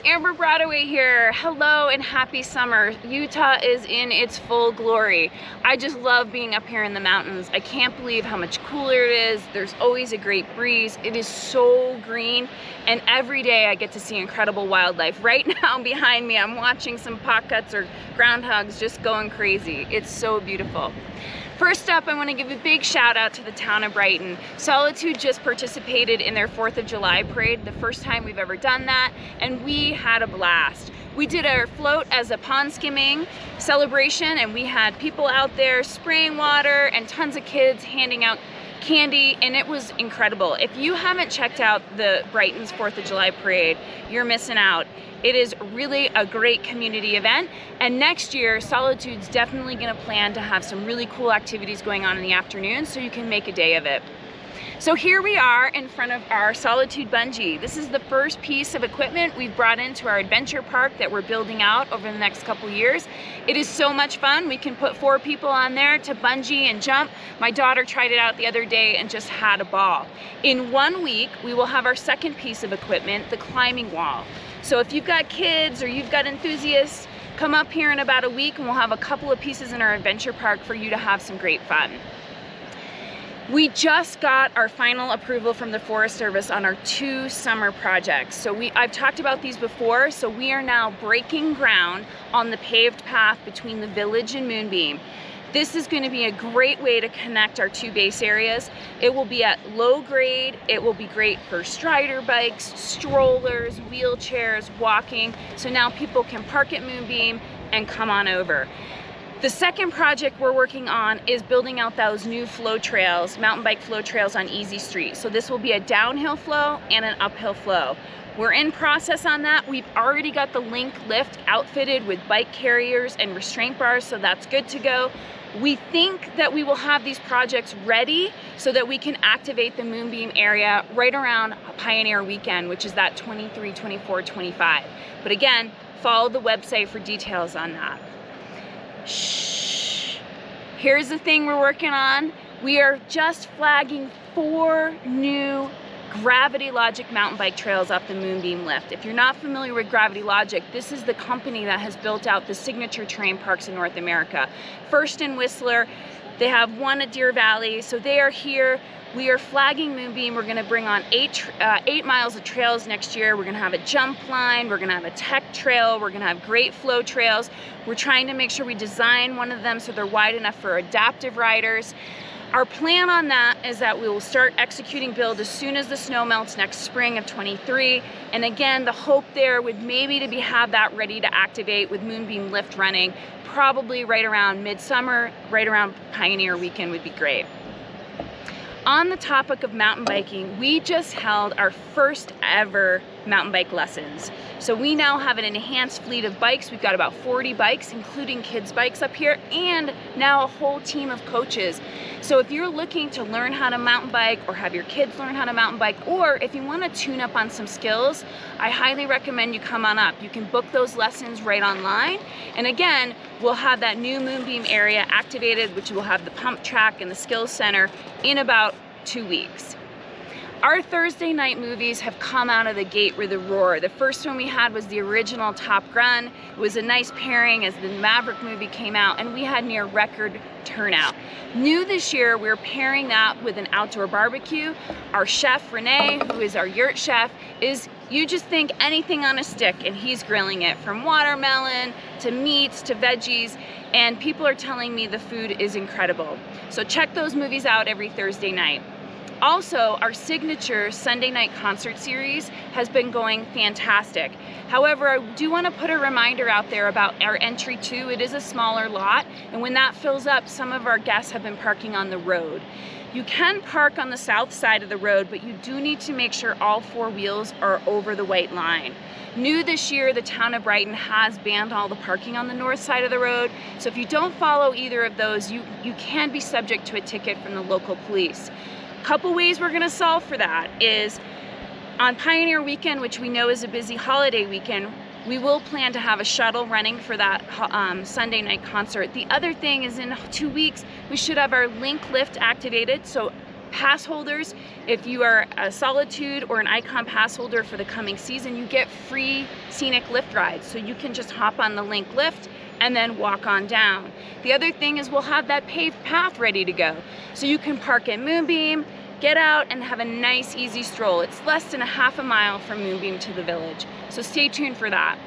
Amber Broadway here. Hello and happy summer. Utah is in its full glory. I just love being up here in the mountains. I can't believe how much cooler it is. There's always a great breeze. It is so green, and every day I get to see incredible wildlife. Right now behind me, I'm watching some pockets or groundhogs just going crazy. It's so beautiful. First up, I want to give a big shout out to the town of Brighton. Solitude just participated in their 4th of July parade, the first time we've ever done that, and we had a blast. We did our float as a pond skimming celebration, and we had people out there spraying water and tons of kids handing out candy, and it was incredible. If you haven't checked out the Brighton's 4th of July parade, you're missing out. It is really a great community event, and next year Solitude's definitely going to plan to have some really cool activities going on in the afternoon, so you can make a day of it. So here we are in front of our Solitude bungee. This is the first piece of equipment we've brought into our adventure park that we're building out over the next couple years. It is so much fun. We can put 4 people on there to bungee and jump. My daughter tried it out the other day and just had a ball. In 1 week, we will have our second piece of equipment, the climbing wall. So if you've got kids or you've got enthusiasts, come up here in about a week and we'll have a couple of pieces in our adventure park for you to have some great fun. We just got our final approval from the Forest Service on our 2 summer projects. So I've talked about these before, so we are now breaking ground on the paved path between the village and Moonbeam. This is going to be a great way to connect our 2 base areas. It will be at low grade. It will be great for strider bikes, strollers, wheelchairs, walking. So now people can park at Moonbeam and come on over. The second project we're working on is building out those new flow trails, mountain bike flow trails on Easy Street. So this will be a downhill flow and an uphill flow. We're in process on that. We've already got the link lift outfitted with bike carriers and restraint bars, so that's good to go. We think that we will have these projects ready so that we can activate the Moonbeam area right around Pioneer Weekend, which is that 23, 24, 25. But again, follow the website for details on that. Shh. Here's the thing we're working on. We are just flagging 4 new Gravity Logic mountain bike trails off the Moonbeam lift. If you're not familiar with Gravity Logic, this is the company that has built out the signature terrain parks in North America. First in Whistler, they have one at Deer Valley, so they are here. We are flagging Moonbeam. We're gonna bring on 8 miles of trails next year. We're gonna have a jump line, we're gonna have a tech trail, we're gonna have great flow trails. We're trying to make sure we design one of them so they're wide enough for adaptive riders. Our plan on that is that we will start executing build as soon as the snow melts next spring of 23. And again, the hope there would maybe to have that ready to activate with Moonbeam lift running, probably right around midsummer, right around Pioneer Weekend would be great. On the topic of mountain biking, we just held our first ever mountain bike lessons. So we now have an enhanced fleet of bikes. We've got about 40 bikes, including kids' bikes up here, and now a whole team of coaches. So if you're looking to learn how to mountain bike or have your kids learn how to mountain bike, or if you want to tune up on some skills, I highly recommend you come on up. You can book those lessons right online. And again, we'll have that new Moonbeam area activated, which will have the pump track and the skills center in about 2 weeks. Our Thursday night movies have come out of the gate with a roar. The first one we had was the original Top Gun. It was a nice pairing as the Maverick movie came out, and we had near record turnout. New this year, we're pairing that with an outdoor barbecue. Our chef, Renee, who is our yurt chef, you just think anything on a stick and he's grilling it, from watermelon to meats to veggies, and people are telling me the food is incredible. So check those movies out every Thursday night. Also, our signature Sunday night concert series has been going fantastic. However, I do want to put a reminder out there about our entry 2. It is a smaller lot, and when that fills up, some of our guests have been parking on the road. You can park on the south side of the road, but you do need to make sure all 4 wheels are over the white line. New this year, the town of Brighton has banned all the parking on the north side of the road, so if you don't follow either of those, you can be subject to a ticket from the local police. Couple ways we're going to solve for that is on Pioneer Weekend, which we know is a busy holiday weekend, we will plan to have a shuttle running for that Sunday night concert. The other thing is in 2 weeks, we should have our link lift activated. So Pass holders, if you are a Solitude or an Icon pass holder for the coming season, you get free scenic lift rides. So you can just hop on the Link lift and then walk on down. The other thing is we'll have that paved path ready to go. So you can park at Moonbeam, get out and have a nice easy stroll. It's less than a half a mile from Moonbeam to the village. So stay tuned for that.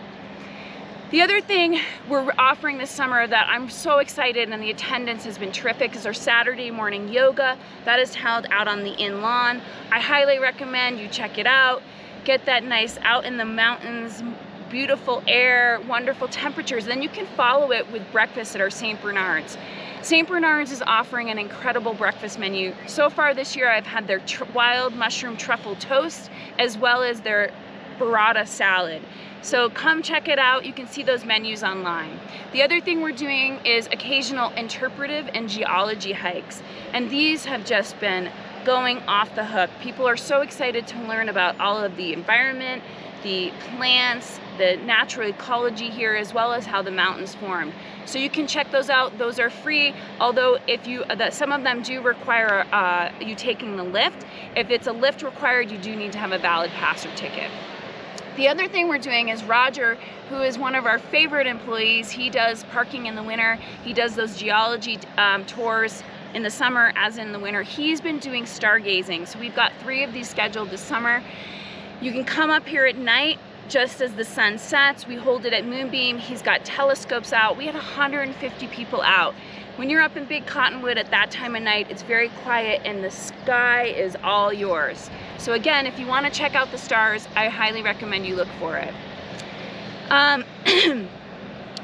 The other thing we're offering this summer that I'm so excited, and the attendance has been terrific, is our Saturday morning yoga. That is held out on the inn lawn. I highly recommend you check it out. Get that nice out in the mountains, beautiful air, wonderful temperatures. Then you can follow it with breakfast at our St. Bernard's. St. Bernard's is offering an incredible breakfast menu. So far this year I've had their wild mushroom truffle toast as well as their burrata salad. So come check it out. You can see those menus online. The other thing we're doing is occasional interpretive and geology hikes. And these have just been going off the hook. People are so excited to learn about all of the environment, the plants, the natural ecology here, as well as how the mountains formed. So you can check those out. Those are free, although some of them do require you taking the lift. If it's a lift required, you do need to have a valid pass or ticket. The other thing we're doing is Roger, who is one of our favorite employees, he does parking in the winter. He does those geology tours in the summer as in the winter. He's been doing stargazing. So we've got 3 of these scheduled this summer. You can come up here at night just as the sun sets. We hold it at Moonbeam. He's got telescopes out. We had 150 people out. When you're up in Big Cottonwood at that time of night, it's very quiet and the sky is all yours. So again, if you want to check out the stars, I highly recommend you look for it.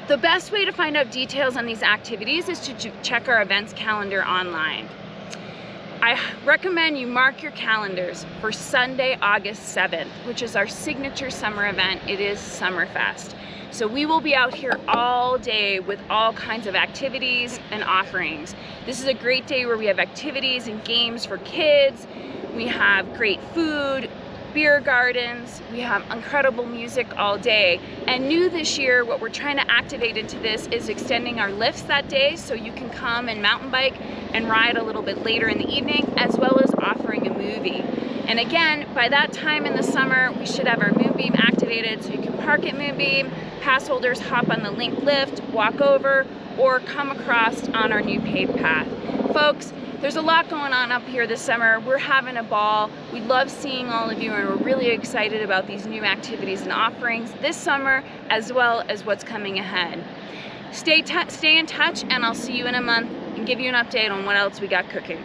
The best way to find out details on these activities is to check our events calendar online. I recommend you mark your calendars for Sunday, August 7th, which is our signature summer event. It is Summerfest. So we will be out here all day with all kinds of activities and offerings. This is a great day where we have activities and games for kids. We have great food, beer gardens, we have incredible music all day. And new this year, what we're trying to activate into this is extending our lifts that day, so you can come and mountain bike and ride a little bit later in the evening, as well as offering a movie. And again, by that time in the summer, we should have our Moonbeam activated, so you can park at Moonbeam, pass holders hop on the Link lift, walk over, or come across on our new paved path. Folks, there's a lot going on up here this summer. We're having a ball. We love seeing all of you, and we're really excited about these new activities and offerings this summer, as well as what's coming ahead. Stay in touch, and I'll see you in a month and give you an update on what else we got cooking.